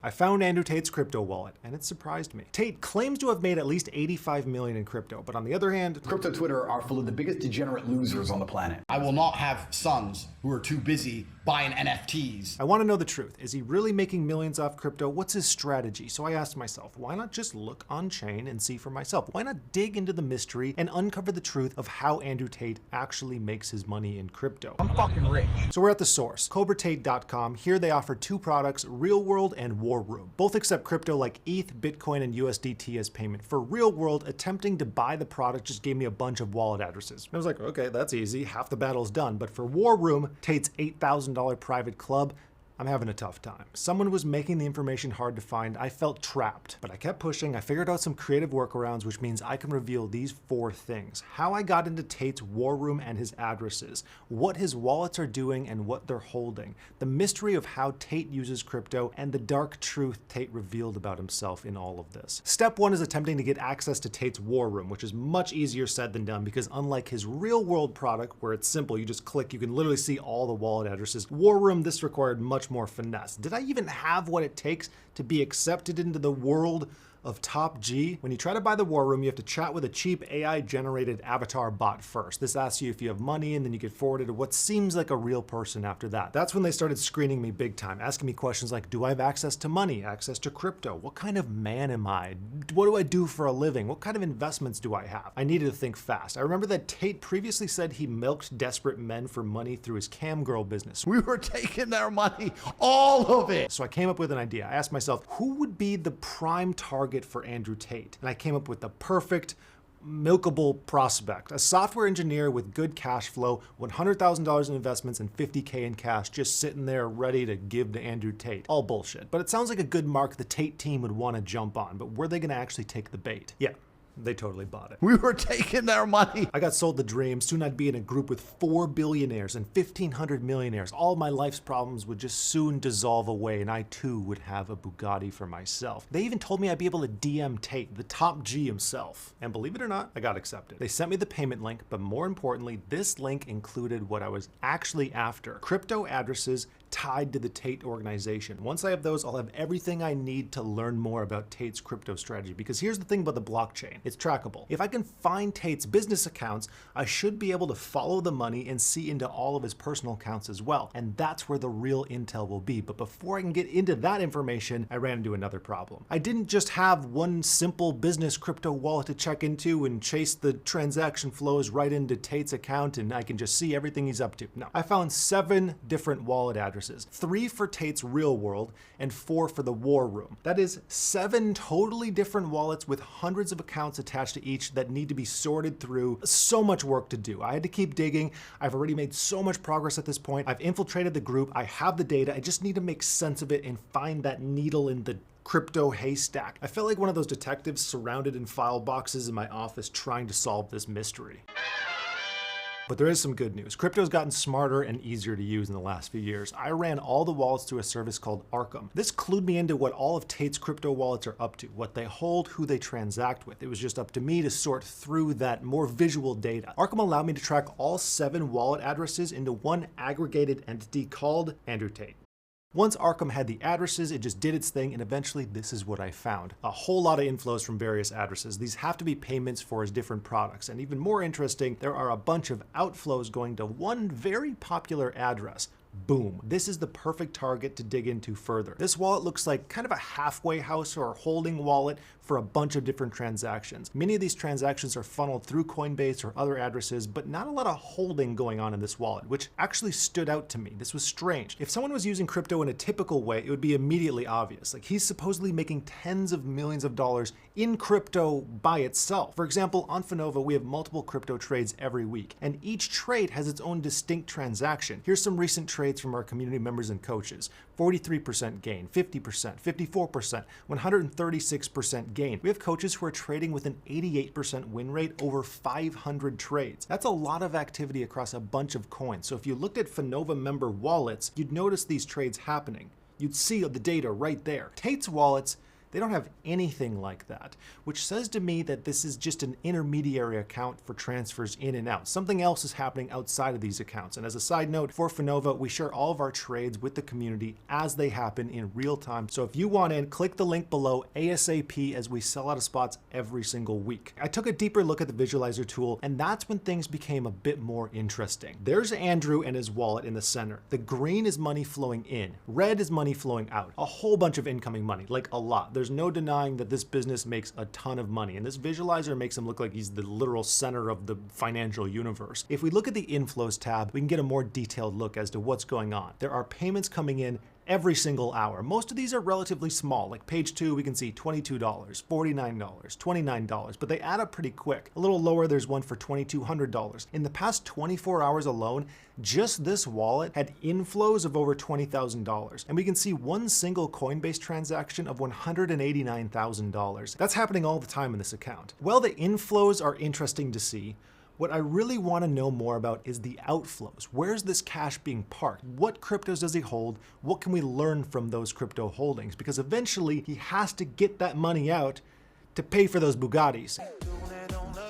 I found Andrew Tate's crypto wallet, and it surprised me. Tate claims to have made at least $85 million in crypto, but on the other hand, crypto Twitter are full of the biggest degenerate losers on the planet. I will not have sons who are too busy buying NFTs. I want to know the truth. Is he really making millions off crypto? What's his strategy? So I asked myself, why not just look on chain and see for myself? Why not dig into the mystery and uncover the truth of how Andrew Tate actually makes his money in crypto? I'm fucking rich. So we're at the source, CobraTate.com. Here they offer two products, Real World and War Room. Both accept crypto like ETH, Bitcoin, and USDT as payment. For Real World, attempting to buy the product just gave me a bunch of wallet addresses. I was like, okay, that's easy. Half the battle's done. But for War Room, Tate's $8,000 private club, I'm having a tough time. Someone was making the information hard to find. I felt trapped, but I kept pushing. I figured out some creative workarounds, which means I can reveal these 4 things: how I got into Tate's War Room and his addresses, what his wallets are doing and what they're holding, the mystery of how Tate uses crypto, and the dark truth Tate revealed about himself in all of this. Step 1 is attempting to get access to Tate's War Room, which is much easier said than done because unlike his Real World product, where it's simple, you just click, you can literally see all the wallet addresses. War Room, this required much more finesse. Did I even have what it takes to be accepted into the world of Top G? When you try to buy the War Room, you have to chat with a cheap AI-generated avatar bot first. This asks you if you have money, and then you get forwarded to what seems like a real person after that. That's when they started screening me big time, asking me questions like, do I have access to money, access to crypto? What kind of man am I? What do I do for a living? What kind of investments do I have? I needed to think fast. I remember that Tate previously said he milked desperate men for money through his cam girl business. We were taking their money, all of it. So I came up with an idea. I asked myself, who would be the prime target for Andrew Tate? And I came up with the perfect milkable prospect, a software engineer with good cash flow, $100,000 in investments and $50K in cash, just sitting there ready to give to Andrew Tate. All bullshit. But it sounds like a good mark the Tate team would want to jump on, but were they going to actually take the bait? Yeah. They totally bought it. We were taking their money. I got sold the dream. Soon I'd be in a group with 4 billionaires and 1,500 millionaires. All my life's problems would just soon dissolve away, and I too would have a Bugatti for myself. They even told me I'd be able to DM Tate, the top G himself. And believe it or not, I got accepted. They sent me the payment link, but more importantly, this link included what I was actually after: crypto addresses tied to the Tate organization. Once I have those, I'll have everything I need to learn more about Tate's crypto strategy. Because here's the thing about the blockchain. It's trackable. If I can find Tate's business accounts, I should be able to follow the money and see into all of his personal accounts as well. And that's where the real intel will be. But before I can get into that information, I ran into another problem. I didn't just have one simple business crypto wallet to check into and chase the transaction flows right into Tate's account and I can just see everything he's up to. No, I found 7 different wallet addresses. 3 for Tate's Real World and 4 for the War Room. That is 7 totally different wallets with hundreds of accounts attached to each that need to be sorted through. So much work to do. I had to keep digging. I've already made so much progress at this point. I've infiltrated the group. I have the data. I just need to make sense of it and find that needle in the crypto haystack. I felt like one of those detectives surrounded in file boxes in my office trying to solve this mystery. But there is some good news. Crypto's gotten smarter and easier to use in the last few years. I ran all the wallets through a service called Arkham. This clued me into what all of Tate's crypto wallets are up to, what they hold, who they transact with. It was just up to me to sort through that more visual data. Arkham allowed me to track all 7 wallet addresses into one aggregated entity called Andrew Tate. Once Arkham had the addresses, it just did its thing, and eventually this is what I found. A whole lot of inflows from various addresses. These have to be payments for his different products. And even more interesting, there are a bunch of outflows going to one very popular address. Boom. This is the perfect target to dig into further. This wallet looks like kind of a halfway house or holding wallet for a bunch of different transactions. Many of these transactions are funneled through Coinbase or other addresses, but not a lot of holding going on in this wallet, which actually stood out to me. This was strange. If someone was using crypto in a typical way, it would be immediately obvious. Like, he's supposedly making tens of millions of dollars in crypto by itself. For example, on FINOVA, we have multiple crypto trades every week, and each trade has its own distinct transaction. Here's some recent trades from our community members and coaches. 43% gain, 50%, 54%, 136% gain. We have coaches who are trading with an 88% win rate over 500 trades. That's a lot of activity across a bunch of coins. So if you looked at FINOVA member wallets, you'd notice these trades happening. You'd see the data right there. Tate's wallets They don't have anything like that, which says to me that this is just an intermediary account for transfers in and out. Something else is happening outside of these accounts. And as a side note, for FINOVA, we share all of our trades with the community as they happen in real time. So if you want in, click the link below ASAP as we sell out of spots every single week. I took a deeper look at the visualizer tool, and that's when things became a bit more interesting. There's Andrew and his wallet in the center. The green is money flowing in. Red is money flowing out. A whole bunch of incoming money, like a lot. There's no denying that this business makes a ton of money, and this visualizer makes him look like he's the literal center of the financial universe. If we look at the inflows tab, we can get a more detailed look as to what's going on. There are payments coming in every single hour. Most of these are relatively small. Like page 2, we can see $22, $49, $29, but they add up pretty quick. A little lower, there's one for $2,200. In the past 24 hours alone, just this wallet had inflows of over $20,000. And we can see one single Coinbase transaction of $189,000. That's happening all the time in this account. While the inflows are interesting to see, what I really want to know more about is the outflows. Where's this cash being parked? What cryptos does he hold? What can we learn from those crypto holdings? Because eventually he has to get that money out to pay for those Bugattis.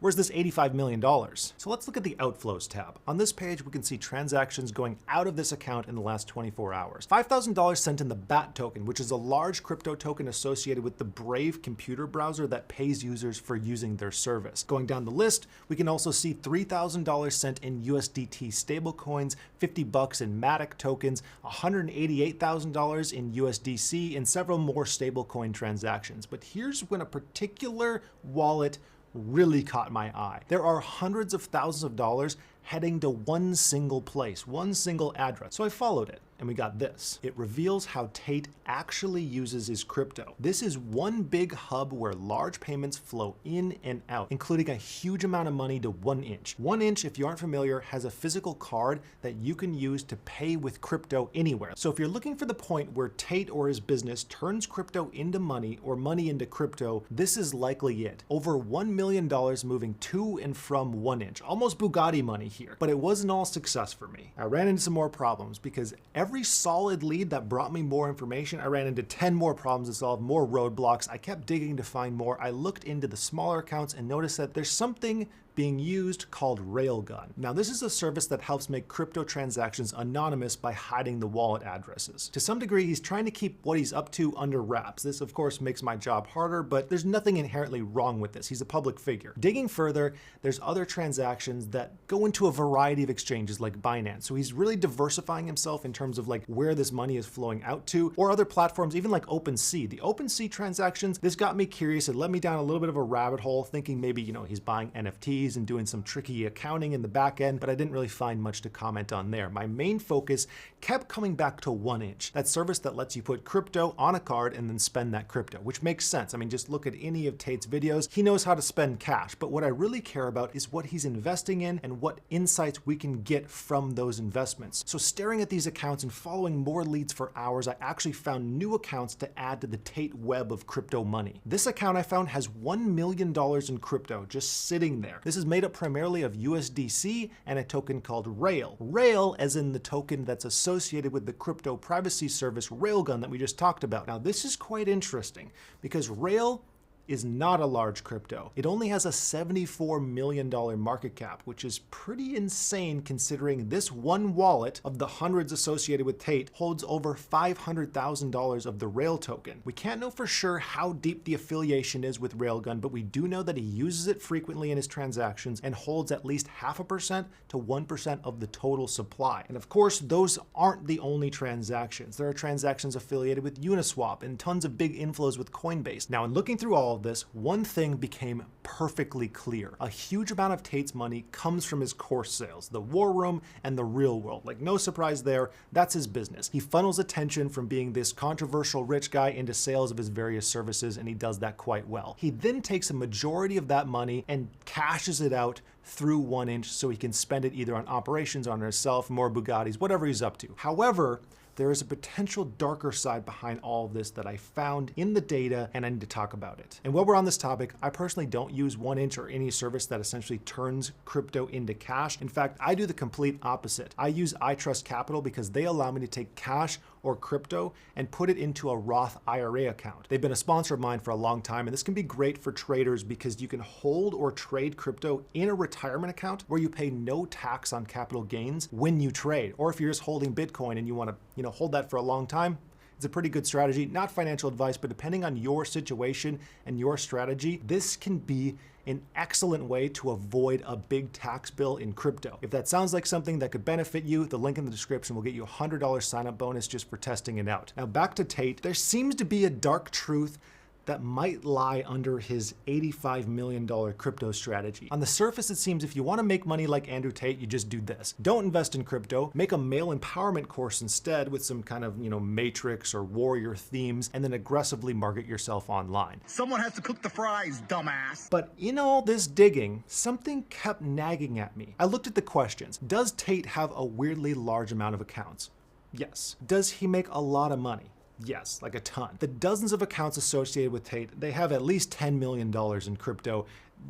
Where's this $85 million? So let's look at the outflows tab. On this page, we can see transactions going out of this account in the last 24 hours. $5,000 sent in the BAT token, which is a large crypto token associated with the Brave computer browser that pays users for using their service. Going down the list, we can also see $3,000 sent in USDT stablecoins, $50 in Matic tokens, $188,000 in USDC, and several more stablecoin transactions. But here's when a particular wallet really caught my eye. There are hundreds of thousands of dollars heading to one single place, one single address. So I followed it, and we got this. It reveals how Tate actually uses his crypto. This is one big hub where large payments flow in and out, including a huge amount of money to 1inch. 1inch, if you aren't familiar, has a physical card that you can use to pay with crypto anywhere. So if you're looking for the point where Tate or his business turns crypto into money or money into crypto, this is likely it. Over $1 million moving to and from 1inch. Almost Bugatti money here, but it wasn't all success for me. I ran into some more problems because every solid lead that brought me more information, I ran into 10 more problems to solve, more roadblocks. I kept digging to find more. I looked into the smaller accounts and noticed that there's something being used called Railgun. Now, this is a service that helps make crypto transactions anonymous by hiding the wallet addresses. To some degree, he's trying to keep what he's up to under wraps. This, of course, makes my job harder, but there's nothing inherently wrong with this. He's a public figure. Digging further, there's other transactions that go into a variety of exchanges like Binance. So he's really diversifying himself in terms of like where this money is flowing out to, or other platforms, even like OpenSea. The OpenSea transactions, this got me curious. It led me down a little bit of a rabbit hole, thinking maybe, he's buying NFTs and doing some tricky accounting in the back end, but I didn't really find much to comment on there. My main focus kept coming back to 1inch, that service that lets you put crypto on a card and then spend that crypto, which makes sense. I mean, just look at any of Tate's videos. He knows how to spend cash, but what I really care about is what he's investing in and what insights we can get from those investments. So staring at these accounts and following more leads for hours, I actually found new accounts to add to the Tate web of crypto money. This account I found has $1 million in crypto just sitting there. This is made up primarily of USDC and a token called Rail. Rail as in the token that's associated with the crypto privacy service Railgun that we just talked about. Now this is quite interesting because Rail is not a large crypto. It only has a $74 million market cap, which is pretty insane considering this one wallet of the hundreds associated with Tate holds over $500,000 of the Rail token. We can't know for sure how deep the affiliation is with Railgun, but we do know that he uses it frequently in his transactions and holds at least 0.5% to 1% of the total supply. And of course, those aren't the only transactions. There are transactions affiliated with Uniswap and tons of big inflows with Coinbase. Now, in looking through all of this, one thing became perfectly clear. A huge amount of Tate's money comes from his course sales, the War Room and the Real World. Like, no surprise there, that's his business. He funnels attention from being this controversial rich guy into sales of his various services, and he does that quite well. He then takes a majority of that money and cashes it out through 1inch so he can spend it either on operations, on himself, more Bugattis, whatever he's up to. However, there is a potential darker side behind all of this that I found in the data, and I need to talk about it. And while we're on this topic, I personally don't use 1inch or any service that essentially turns crypto into cash. In fact, I do the complete opposite. I use iTrust Capital because they allow me to take cash or crypto and put it into a Roth IRA account. They've been a sponsor of mine for a long time, and this can be great for traders because you can hold or trade crypto in a retirement account where you pay no tax on capital gains when you trade. Or if you're just holding Bitcoin and you want to, hold that for a long time, it's a pretty good strategy. Not financial advice, but depending on your situation and your strategy, this can be an excellent way to avoid a big tax bill in crypto. If that sounds like something that could benefit you, the link in the description will get you a $100 sign-up bonus just for testing it out. Now back to Tate. There seems to be a dark truth that might lie under his $85 million crypto strategy. On the surface, it seems if you want to make money like Andrew Tate, you just do this. Don't invest in crypto, make a male empowerment course instead with some kind of, matrix or warrior themes, and then aggressively market yourself online. Someone has to cook the fries, dumbass. But in all this digging, something kept nagging at me. I looked at the questions. Does Tate have a weirdly large amount of accounts? Yes. Does he make a lot of money? Yes, like a ton. The dozens of accounts associated with Tate, they have at least $10 million in crypto,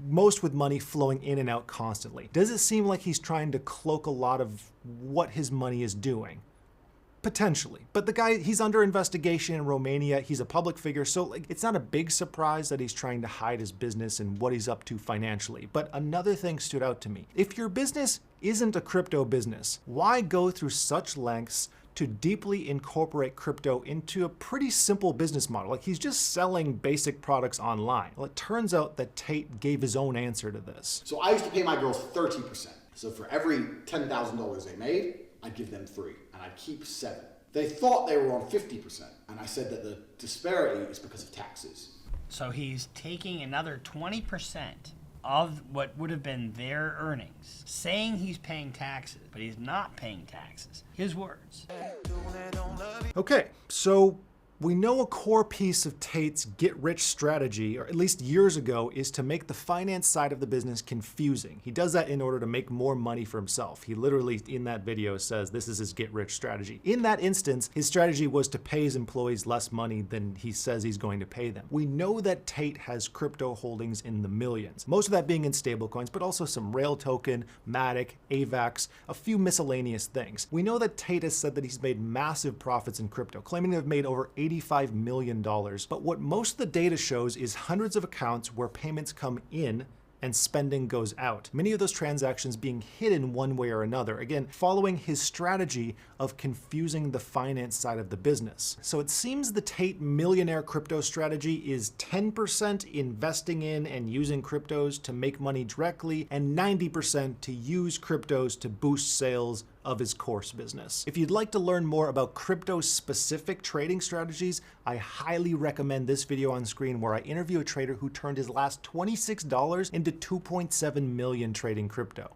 most with money flowing in and out constantly. Does it seem like he's trying to cloak a lot of what his money is doing? Potentially. But the guy, he's under investigation in Romania. He's a public figure, so it's not a big surprise that he's trying to hide his business and what he's up to financially. But another thing stood out to me. If your business isn't a crypto business, why go through such lengths to deeply incorporate crypto into a pretty simple business model? He's just selling basic products online. Well, it turns out that Tate gave his own answer to this. So I used to pay my girls 30%. So for every $10,000 they made, I'd give them 3, and I'd keep 7. They thought they were on 50%, and I said that the disparity is because of taxes. So he's taking another 20% of what would have been their earnings, saying he's paying taxes, but he's not paying taxes. His words. Okay, so we know a core piece of Tate's get-rich strategy, or at least years ago, is to make the finance side of the business confusing. He does that in order to make more money for himself. He literally, in that video, says this is his get-rich strategy. In that instance, his strategy was to pay his employees less money than he says he's going to pay them. We know that Tate has crypto holdings in the millions, most of that being in stablecoins, but also some Rail token, Matic, AVAX, a few miscellaneous things. We know that Tate has said that he's made massive profits in crypto, claiming to have made over $85 million. But what most of the data shows is hundreds of accounts where payments come in and spending goes out. Many of those transactions being hidden one way or another. Again, following his strategy of confusing the finance side of the business. So it seems the Tate millionaire crypto strategy is 10% investing in and using cryptos to make money directly, and 90% to use cryptos to boost sales of his course business. If you'd like to learn more about crypto-specific trading strategies, I highly recommend this video on screen where I interview a trader who turned his last $26 into $2.7 million trading crypto.